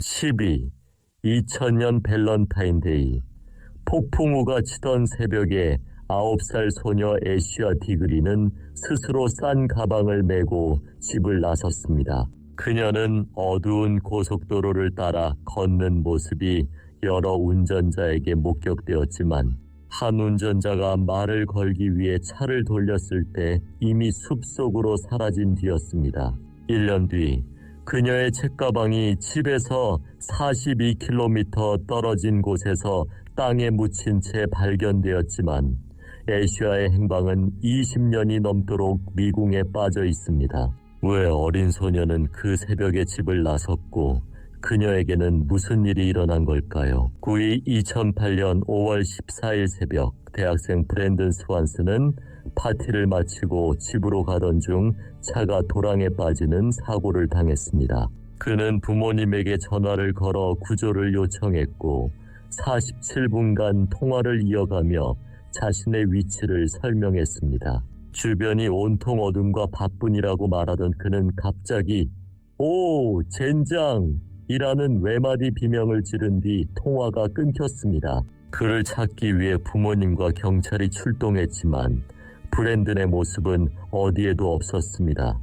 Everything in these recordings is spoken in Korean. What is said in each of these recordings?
12. 2000년 밸런타인데이. 폭풍우가 치던 새벽에 9살 소녀 애쉬와 디그리는 스스로 싼 가방을 메고 집을 나섰습니다. 그녀는 어두운 고속도로를 따라 걷는 모습이 여러 운전자에게 목격되었지만 한 운전자가 말을 걸기 위해 차를 돌렸을 때 이미 숲속으로 사라진 뒤였습니다. 1년 뒤 그녀의 책가방이 집에서 42km 떨어진 곳에서 땅에 묻힌 채 발견되었지만 애쉬와의 행방은 20년이 넘도록 미궁에 빠져 있습니다. 왜 어린 소녀는 그 새벽에 집을 나섰고 그녀에게는 무슨 일이 일어난 걸까요? 9위 2008년 5월 14일 새벽 대학생 브랜든 스완스는 파티를 마치고 집으로 가던 중 차가 도랑에 빠지는 사고를 당했습니다. 그는 부모님에게 전화를 걸어 구조를 요청했고 47분간 통화를 이어가며 자신의 위치를 설명했습니다. 주변이 온통 어둠과 바쁜이라고 말하던 그는 갑자기 "오, 젠장! 이라는 외마디 비명을 지른 뒤 통화가 끊겼습니다. 그를 찾기 위해 부모님과 경찰이 출동했지만 브랜든의 모습은 어디에도 없었습니다.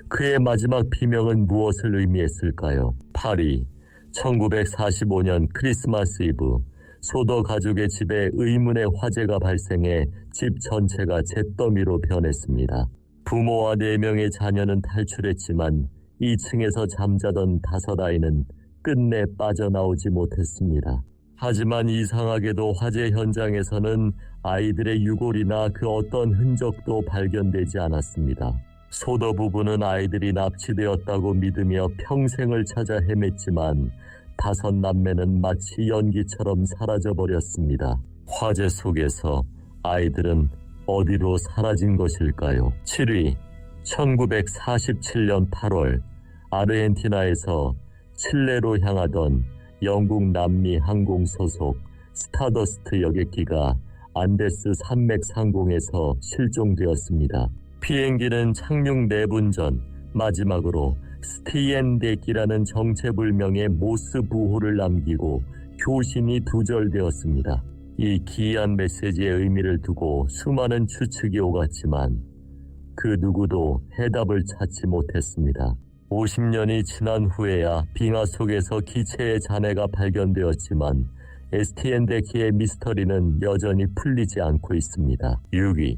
그의 마지막 비명은 무엇을 의미했을까요? 8위 1945년 크리스마스 이브 소더 가족의 집에 의문의 화재가 발생해 집 전체가 잿더미로 변했습니다. 부모와 4명의 자녀는 탈출했지만 2층에서 잠자던 5아이는 끝내 빠져나오지 못했습니다. 하지만 이상하게도 화재 현장에서는 아이들의 유골이나 그 어떤 흔적도 발견되지 않았습니다. 소더 부부는 아이들이 납치되었다고 믿으며 평생을 찾아 헤맸지만 5남매는 마치 연기처럼 사라져버렸습니다. 화재 속에서 아이들은 어디로 사라진 것일까요? 7위 1947년 8월 아르헨티나에서 칠레로 향하던 영국 남미 항공 소속 스타더스트 여객기가 안데스 산맥 상공에서 실종되었습니다. 비행기는 착륙 4분 전 마지막으로 스티엔데키라는 정체불명의 모스 부호를 남기고 교신이 두절되었습니다. 이 기이한 메시지의 의미를 두고 수많은 추측이 오갔지만 그 누구도 해답을 찾지 못했습니다. 50년이 지난 후에야 빙하 속에서 기체의 잔해가 발견되었지만 에스티엔데키의 미스터리는 여전히 풀리지 않고 있습니다. 6위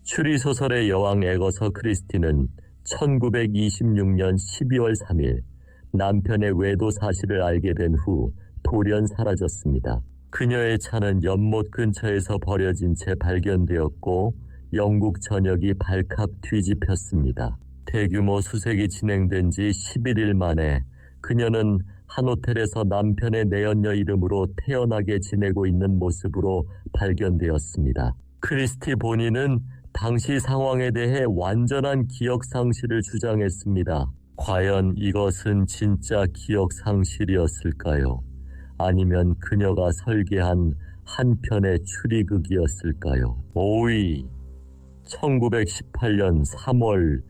추리소설의 여왕 애거서 크리스티는 1926년 12월 3일 남편의 외도 사실을 알게 된 후 돌연 사라졌습니다. 그녀의 차는 연못 근처에서 버려진 채 발견되었고 영국 전역이 발칵 뒤집혔습니다. 대규모 수색이 진행된 지 11일 만에 그녀는 한 호텔에서 남편의 내연녀 이름으로 태연하게 지내고 있는 모습으로 발견되었습니다. 크리스티 본인은 당시 상황에 대해 완전한 기억 상실을 주장했습니다. 과연 이것은 진짜 기억 상실이었을까요? 아니면 그녀가 설계한 한편의 추리극이었을까요? 5위 1918년 3월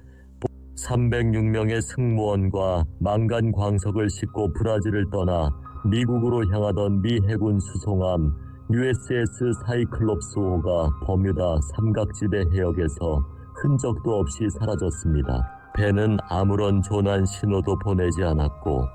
306명의 승무원과 망간 광석을 싣고 브라질을 떠나 미국으로 향하던 미 해군 수송함 USS 사이클롭스호가 버뮤다 삼각지대 해역에서 흔적도 없이 사라졌습니다. 배는 아무런 조난 신호도 보내지 않았고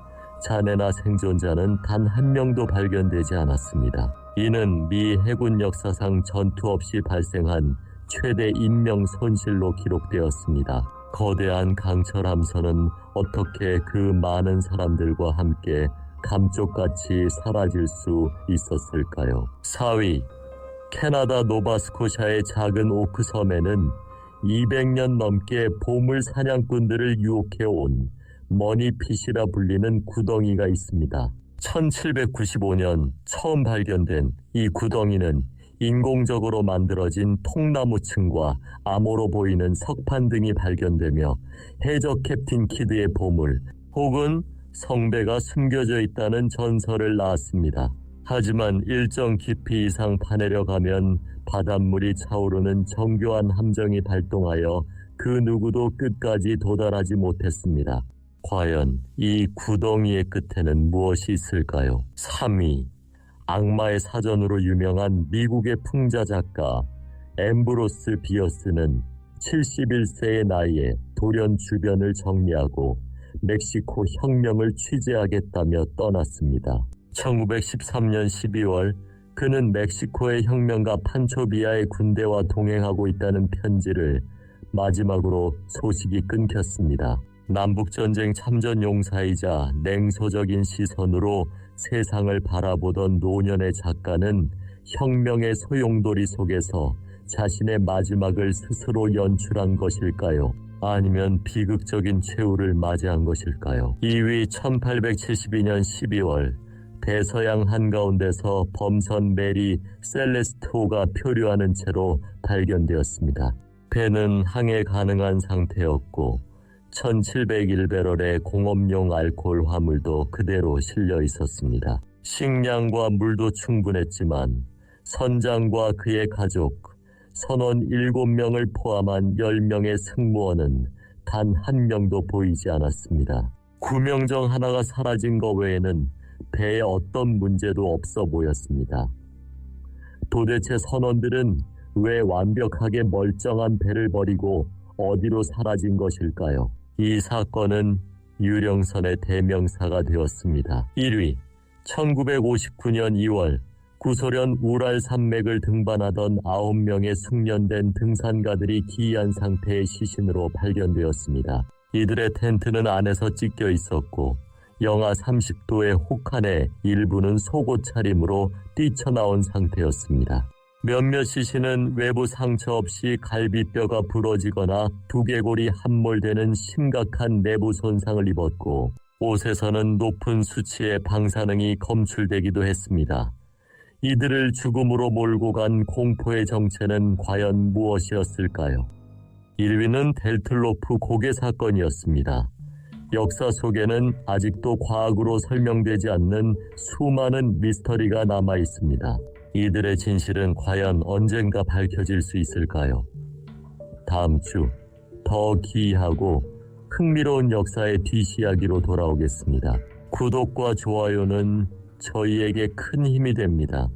잔해나 생존자는 단 한 명도 발견되지 않았습니다. 이는 미 해군 역사상 전투 없이 발생한 최대 인명 손실로 기록되었습니다. 거대한 강철 함선은 어떻게 그 많은 사람들과 함께 감쪽같이 사라질 수 있었을까요? 4위 캐나다 노바스코샤의 작은 오크 섬에는 200년 넘게 보물 사냥꾼들을 유혹해온 머니핏이라 불리는 구덩이가 있습니다. 1795년 처음 발견된 이 구덩이는 인공적으로 만들어진 통나무층과 암호로 보이는 석판 등이 발견되며 해적 캡틴 키드의 보물 혹은 성배가 숨겨져 있다는 전설을 낳았습니다. 하지만 일정 깊이 이상 파내려가면 바닷물이 차오르는 정교한 함정이 발동하여 그 누구도 끝까지 도달하지 못했습니다. 과연 이 구덩이의 끝에는 무엇이 있을까요? 3위, 악마의 사전으로 유명한 미국의 풍자 작가 앰브로스 비어스는 71세의 나이에 돌연 주변을 정리하고 멕시코 혁명을 취재하겠다며 떠났습니다. 1913년 12월 그는 멕시코의 혁명가 판초비아의 군대와 동행하고 있다는 편지를 마지막으로 소식이 끊겼습니다. 남북전쟁 참전 용사이자 냉소적인 시선으로 세상을 바라보던 노년의 작가는 혁명의 소용돌이 속에서 자신의 마지막을 스스로 연출한 것일까요? 아니면 비극적인 최후를 맞이한 것일까요? 2위 1872년 12월 대서양 한가운데서 범선 메리 셀레스토가 표류하는 채로 발견되었습니다. 배는 항해 가능한 상태였고 1701배럴의 공업용 알코올 화물도 그대로 실려 있었습니다. 식량과 물도 충분했지만 선장과 그의 가족, 선원 7명을 포함한 10명의 승무원은 단 한 명도 보이지 않았습니다. 구명정 하나가 사라진 것 외에는 배에 어떤 문제도 없어 보였습니다. 도대체 선원들은 왜 완벽하게 멀쩡한 배를 버리고 어디로 사라진 것일까요? 이 사건은 유령선의 대명사가 되었습니다. 1위, 1959년 2월 구소련 우랄 산맥을 등반하던 9명의 숙련된 등산가들이 기이한 상태의 시신으로 발견되었습니다. 이들의 텐트는 안에서 찢겨 있었고 영하 30도의 혹한에 일부는 속옷 차림으로 뛰쳐나온 상태였습니다. 몇몇 시신은 외부 상처 없이 갈비뼈가 부러지거나 두개골이 함몰되는 심각한 내부 손상을 입었고 옷에서는 높은 수치의 방사능이 검출되기도 했습니다. 이들을 죽음으로 몰고 간 공포의 정체는 과연 무엇이었을까요? 1위는 델틀로프 고개 사건이었습니다. 역사 속에는 아직도 과학으로 설명되지 않는 수많은 미스터리가 남아 있습니다. 이들의 진실은 과연 언젠가 밝혀질 수 있을까요? 다음 주 더 기이하고 흥미로운 역사의 뒷이야기로 돌아오겠습니다. 구독과 좋아요는 저희에게 큰 힘이 됩니다.